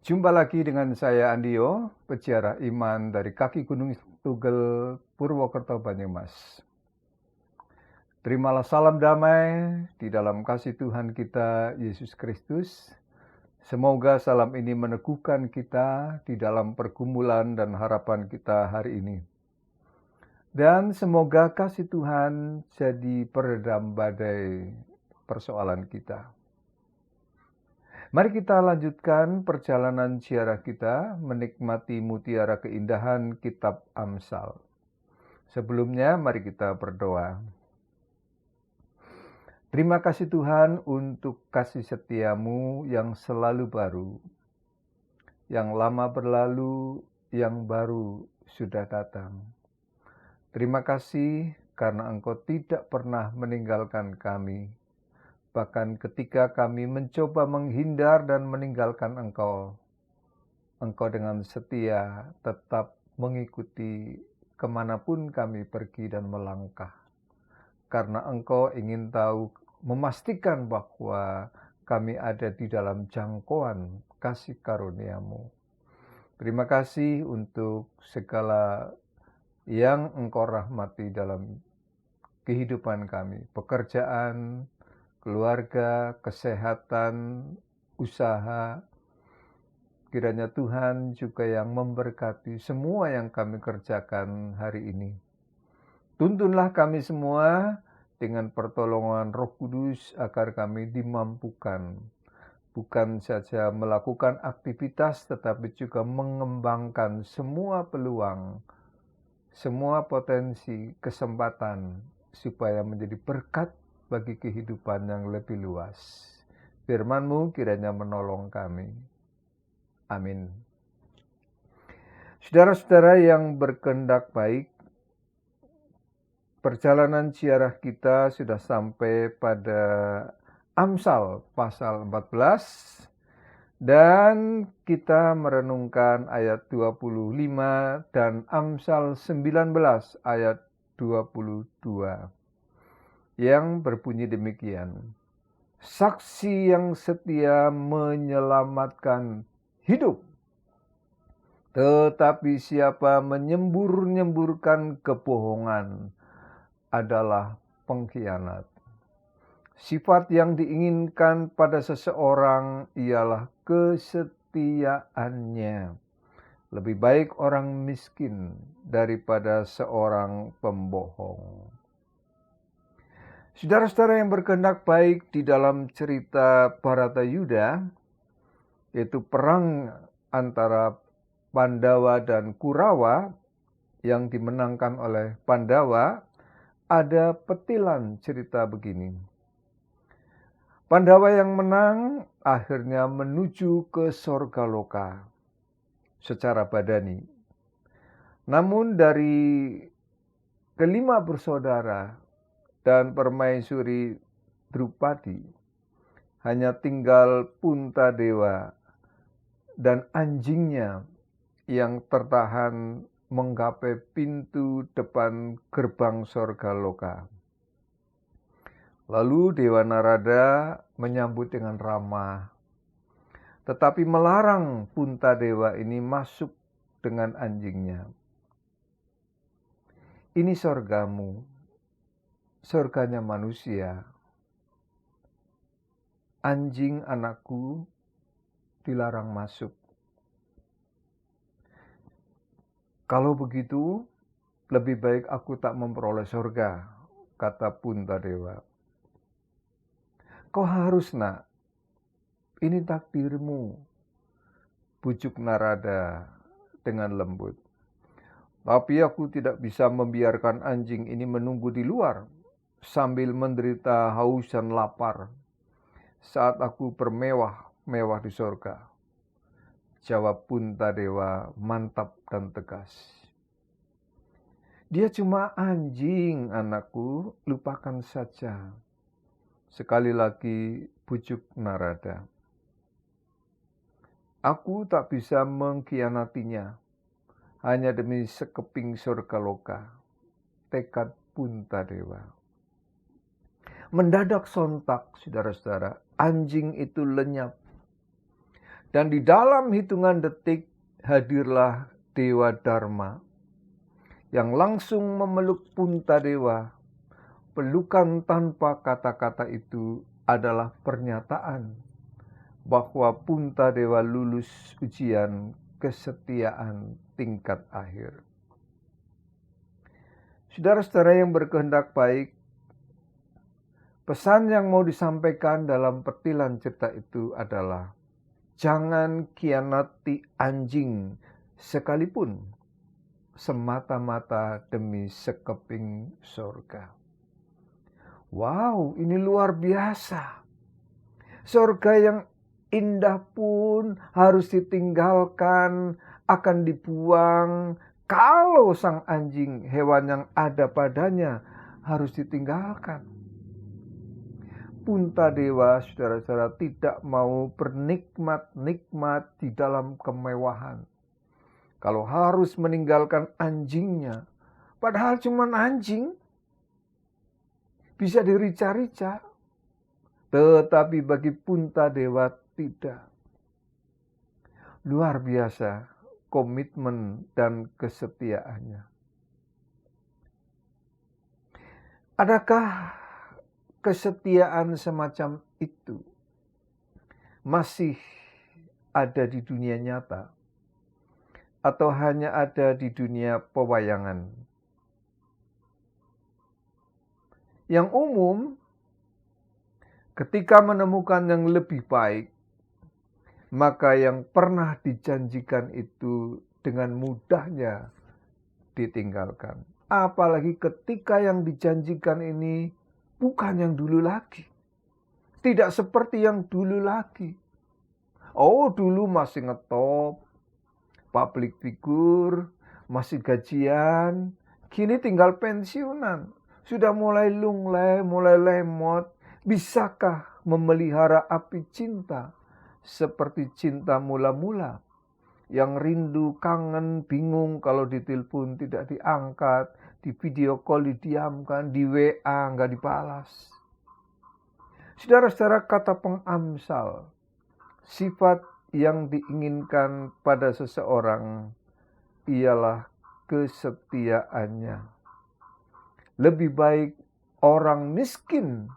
Jumpa lagi dengan saya Andio, peziarah iman dari kaki Gunung Tugel, Purwokerto, Banyumas. Terimalah salam damai di dalam kasih Tuhan kita, Yesus Kristus. Semoga salam ini meneguhkan kita di dalam pergumulan dan harapan kita hari ini. Dan semoga kasih Tuhan jadi peredam badai persoalan kita. Mari kita lanjutkan perjalanan ziarah kita menikmati mutiara keindahan kitab Amsal. Sebelumnya mari kita berdoa. Terima kasih Tuhan untuk kasih setiamu yang selalu baru. Yang lama berlalu, yang baru sudah datang. Terima kasih karena Engkau tidak pernah meninggalkan kami. Bahkan ketika kami mencoba menghindar dan meninggalkan Engkau, Engkau dengan setia tetap mengikuti kemanapun kami pergi dan melangkah. Karena Engkau ingin tahu, memastikan bahwa kami ada di dalam jangkauan kasih karunia-Mu. Terima kasih untuk segala yang Engkau rahmati dalam kehidupan kami, pekerjaan, keluarga, kesehatan, usaha. Kiranya Tuhan juga yang memberkati semua yang kami kerjakan hari ini. Tuntunlah kami semua dengan pertolongan Roh Kudus agar kami dimampukan, bukan saja melakukan aktivitas tetapi juga mengembangkan semua peluang, semua potensi, kesempatan supaya menjadi berkat bagi kehidupan yang lebih luas. Firman-Mu kiranya menolong kami. Amin. Saudara-saudara yang berkehendak baik, perjalanan ziarah kita sudah sampai pada Amsal pasal 14 dan kita merenungkan ayat 25 dan Amsal 19 ayat 22 yang berbunyi demikian. Saksi yang setia menyelamatkan hidup, tetapi siapa menyembur-nyemburkan kebohongan adalah pengkhianat. Sifat yang diinginkan pada seseorang ialah kesetiaannya. Lebih baik orang miskin daripada seorang pembohong. Saudara-saudara yang berkehendak baik, di dalam cerita Bharatayuda, yaitu perang antara Pandawa dan Kurawa yang dimenangkan oleh Pandawa, ada petilan cerita begini. Pandawa yang menang akhirnya menuju ke Sorgaloka secara badani. Namun dari kelima bersaudara dan permaisuri Drupadi, hanya tinggal Puntadewa dan anjingnya yang tertahan menggapai pintu depan gerbang Sorgaloka. Lalu Dewa Narada menyambut dengan ramah, tetapi melarang Puntadewa ini masuk dengan anjingnya. Ini sorgamu, surganya manusia. Anjing anakku dilarang masuk. Kalau begitu, lebih baik aku tak memperoleh surga, kata Puntadewa. Kau harus, nak, ini takdirmu, bujuk Narada dengan lembut. Tapi aku tidak bisa membiarkan anjing ini menunggu di luar sambil menderita haus dan lapar saat aku bermewah-mewah di surga. Jawab Puntadewa mantap dan tegas. Dia cuma anjing, anakku, lupakan saja. Sekali lagi bujuk Narada. Aku tak bisa mengkhianatinya hanya demi sekeping surgaloka, tekad Puntadewa. Mendadak sontak, saudara-saudara, anjing itu lenyap. Dan di dalam hitungan detik hadirlah Dewa Dharma yang langsung memeluk Puntadewa. Pelukan tanpa kata-kata itu adalah pernyataan bahwa Puntadewa lulus ujian kesetiaan tingkat akhir. Saudara-saudara yang berkehendak baik, pesan yang mau disampaikan dalam petilan cerita itu adalah jangan khianati anjing sekalipun semata-mata demi sekeping sorga. Wow, ini luar biasa. Sorga yang indah pun harus ditinggalkan, akan dibuang. Kalau sang anjing, hewan yang ada padanya, harus ditinggalkan. Puntadewa, saudara-saudara, tidak mau bernikmat-nikmat di dalam kemewahan. Kalau harus meninggalkan anjingnya, padahal cuma anjing, bisa dirica-rica. Tetapi bagi Puntadewa tidak. Luar biasa komitmen dan kesetiaannya. Adakah kesetiaan semacam itu masih ada di dunia nyata? Atau hanya ada di dunia pewayangan? Yang umum, ketika menemukan yang lebih baik, maka yang pernah dijanjikan itu dengan mudahnya ditinggalkan. Apalagi ketika yang dijanjikan ini bukan yang dulu lagi. Tidak seperti yang dulu lagi. Oh, dulu masih ngetop, public figure, masih gajian, kini tinggal pensiunan. Sudah mulai lunglai, mulai lemot. Bisakah memelihara api cinta seperti cinta mula-mula? Yang rindu, kangen, bingung kalau ditelepon tidak diangkat, di video call didiamkan, di WA nggak dibalas. Saudara-saudara, kata pengamsal, sifat yang diinginkan pada seseorang ialah kesetiaannya. Lebih baik orang miskin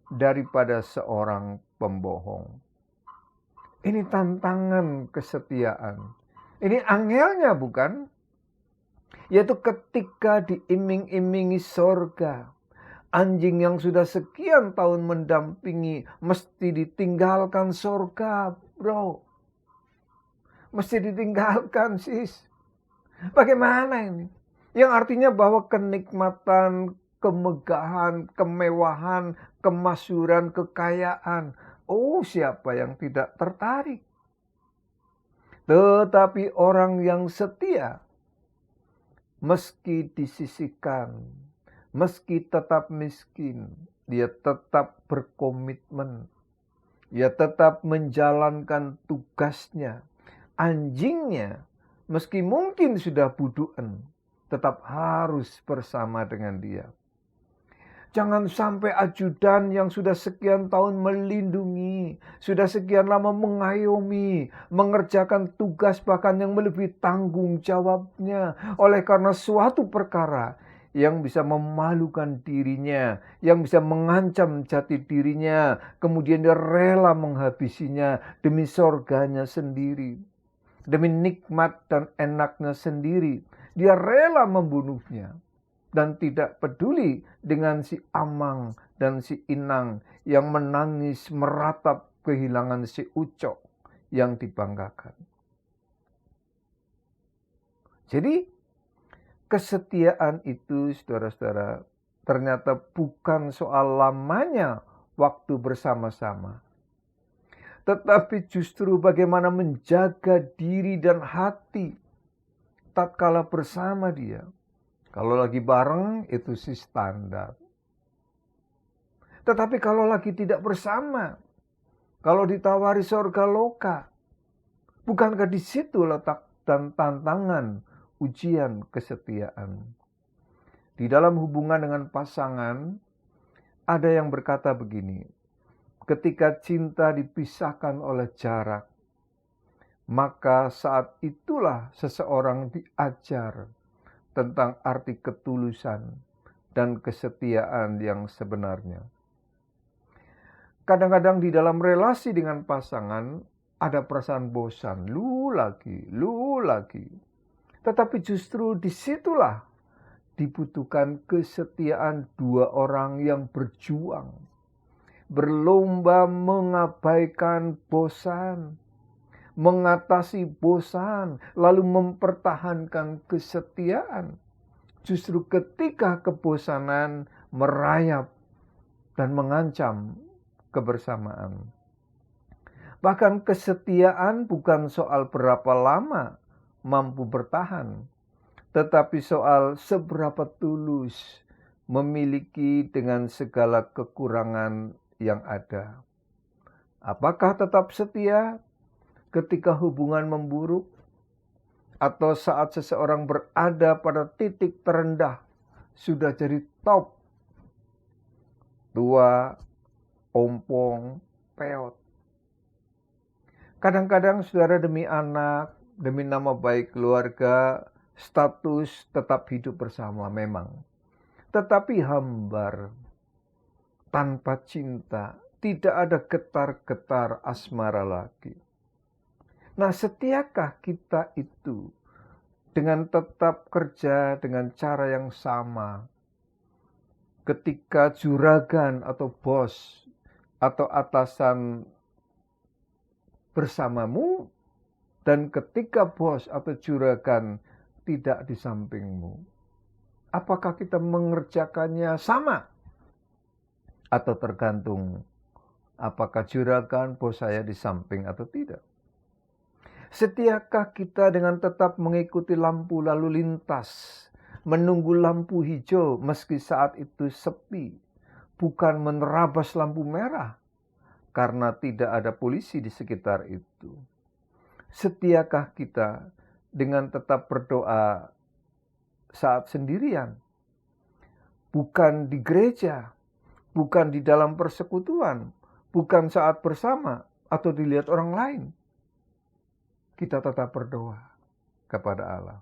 daripada seorang pembohong. Ini tantangan kesetiaan. Ini angelnya bukan? Yaitu ketika diiming-imingi sorga. Anjing yang sudah sekian tahun mendampingi mesti ditinggalkan sorga, bro. Mesti ditinggalkan, sis. Bagaimana ini? Yang artinya bahwa kenikmatan, kemegahan, kemewahan, kemasyhuran, kekayaan. Oh, siapa yang tidak tertarik? Tetapi orang yang setia, meski disisihkan, meski tetap miskin, dia tetap berkomitmen. Dia tetap menjalankan tugasnya. Anjingnya, meski mungkin sudah budukan, tetap harus bersama dengan dia. Jangan sampai ajudan yang sudah sekian tahun melindungi, sudah sekian lama mengayomi, mengerjakan tugas bahkan yang melebihi tanggung jawabnya, oleh karena suatu perkara yang bisa memalukan dirinya, yang bisa mengancam jati dirinya, kemudian dia rela menghabisinya demi sorganya sendiri, demi nikmat dan enaknya sendiri. Dia rela membunuhnya dan tidak peduli dengan si Amang dan si Inang yang menangis meratap kehilangan si Ucok yang dibanggakan. Jadi kesetiaan itu, saudara-saudara, ternyata bukan soal lamanya waktu bersama-sama, tetapi justru bagaimana menjaga diri dan hati tatkala bersama dia. Kalau lagi bareng itu sih standar. Tetapi kalau lagi tidak bersama, kalau ditawari sorga loka, bukankah di situ letak dan tantangan ujian kesetiaan? Di dalam hubungan dengan pasangan, ada yang berkata begini, ketika cinta dipisahkan oleh jarak, maka saat itulah seseorang diajar tentang arti ketulusan dan kesetiaan yang sebenarnya. Kadang-kadang di dalam relasi dengan pasangan ada perasaan bosan, lu lagi. Tetapi justru disitulah dibutuhkan kesetiaan dua orang yang berjuang, berlomba mengabaikan bosan, mengatasi bosan, lalu mempertahankan kesetiaan. Justru ketika kebosanan merayap dan mengancam kebersamaan. Bahkan kesetiaan bukan soal berapa lama mampu bertahan, tetapi soal seberapa tulus memiliki dengan segala kekurangan yang ada. Apakah tetap setia ketika hubungan memburuk, atau saat seseorang berada pada titik terendah, sudah jadi top, tua, ompong, peot. Kadang-kadang saudara demi anak, demi nama baik keluarga, status tetap hidup bersama memang. Tetapi hambar, tanpa cinta, tidak ada getar-getar asmara lagi. Nah, setiakah kita itu dengan tetap kerja dengan cara yang sama ketika juragan atau bos atau atasan bersamamu, dan ketika bos atau juragan tidak di sampingmu? Apakah kita mengerjakannya sama? Atau tergantung apakah juragan bos saya di samping atau tidak? Setiakah kita dengan tetap mengikuti lampu lalu lintas, menunggu lampu hijau meski saat itu sepi, bukan menerabas lampu merah karena tidak ada polisi di sekitar itu? Setiakah kita dengan tetap berdoa saat sendirian, bukan di gereja, bukan di dalam persekutuan, bukan saat bersama atau dilihat orang lain? Kita tetap berdoa kepada Allah.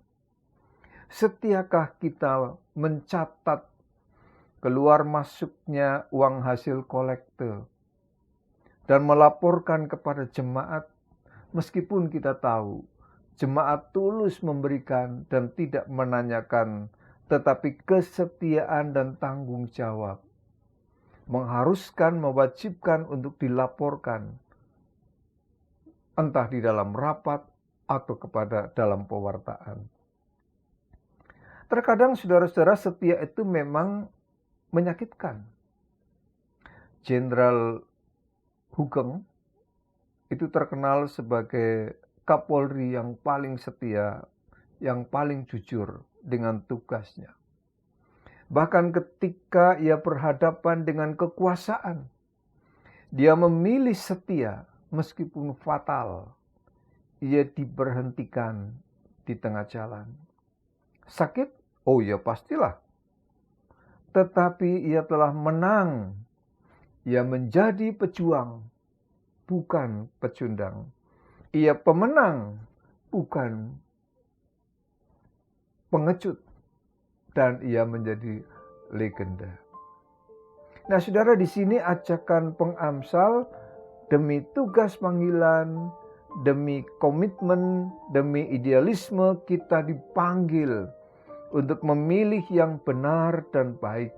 Setiakah kita mencatat keluar masuknya uang hasil kolekte dan melaporkan kepada jemaat, meskipun kita tahu jemaat tulus memberikan dan tidak menanyakan, tetapi kesetiaan dan tanggung jawab mengharuskan, mewajibkan untuk dilaporkan, entah di dalam rapat atau kepada dalam pewartaan. Terkadang saudara-saudara, setia itu memang menyakitkan. Jenderal Hugeng itu terkenal sebagai Kapolri yang paling setia, yang paling jujur dengan tugasnya. Bahkan ketika ia berhadapan dengan kekuasaan, dia memilih setia meskipun fatal. Ia diberhentikan di tengah jalan. Sakit? Oh ya pastilah. Tetapi ia telah menang. Ia menjadi pejuang, bukan pecundang. Ia pemenang, bukan pengecut. Dan ia menjadi legenda. Nah, saudara, di sini ajakan pengamsal demi tugas panggilan, demi komitmen, demi idealisme kita dipanggil untuk memilih yang benar dan baik,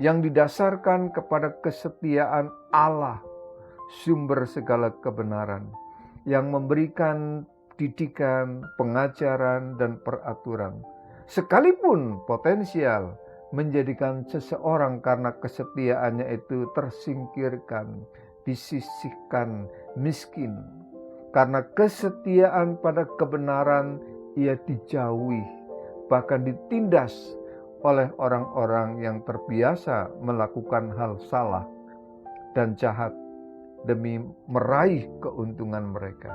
yang didasarkan kepada kesetiaan Allah, sumber segala kebenaran, yang memberikan didikan, pengajaran, dan peraturan, sekalipun potensial menjadikan seseorang karena kesetiaannya itu tersingkirkan, disisihkan, miskin. Karena kesetiaan pada kebenaran ia dijauhi, bahkan ditindas oleh orang-orang yang terbiasa melakukan hal salah dan jahat demi meraih keuntungan mereka.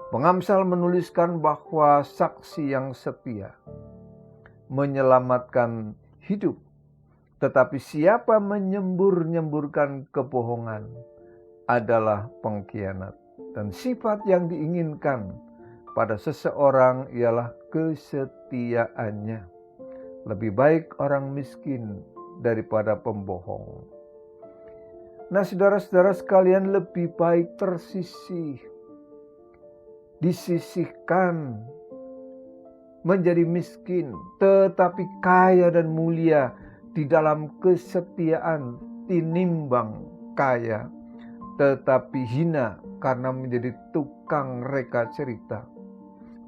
Pengamsal menuliskan bahwa saksi yang setia menyelamatkan hidup, tetapi siapa menyembur-nyemburkan kebohongan adalah pengkhianat. Dan sifat yang diinginkan pada seseorang ialah kesetiaannya. Lebih baik orang miskin daripada pembohong. Nah, saudara-saudara sekalian, lebih baik disisihkan menjadi miskin, tetapi kaya dan mulia di dalam kesetiaan, tinimbang kaya tetapi hina karena menjadi tukang reka cerita,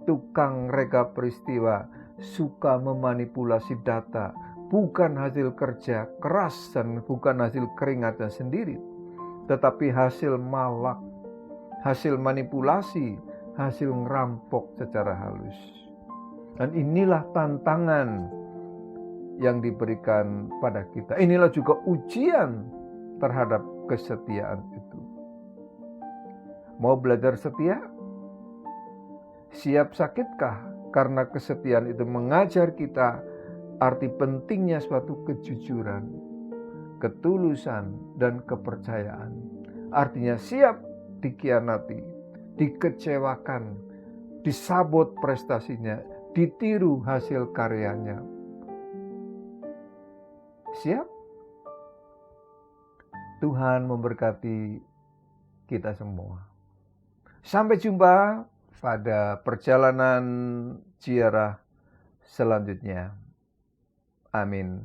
tukang reka peristiwa, suka memanipulasi data, bukan hasil kerja keras dan bukan hasil keringatnya sendiri, tetapi hasil malak, hasil manipulasi, hasil ngerampok secara halus. Dan inilah tantangan yang diberikan pada kita. Inilah juga ujian terhadap kesetiaan itu. Mau belajar setia? Siap sakitkah? Karena kesetiaan itu mengajar kita arti pentingnya suatu kejujuran, ketulusan, dan kepercayaan. Artinya siap dikhianati, dikecewakan, disabot prestasinya, ditiru hasil karyanya. Siap? Tuhan memberkati kita semua. Sampai jumpa pada perjalanan ziarah selanjutnya. Amin.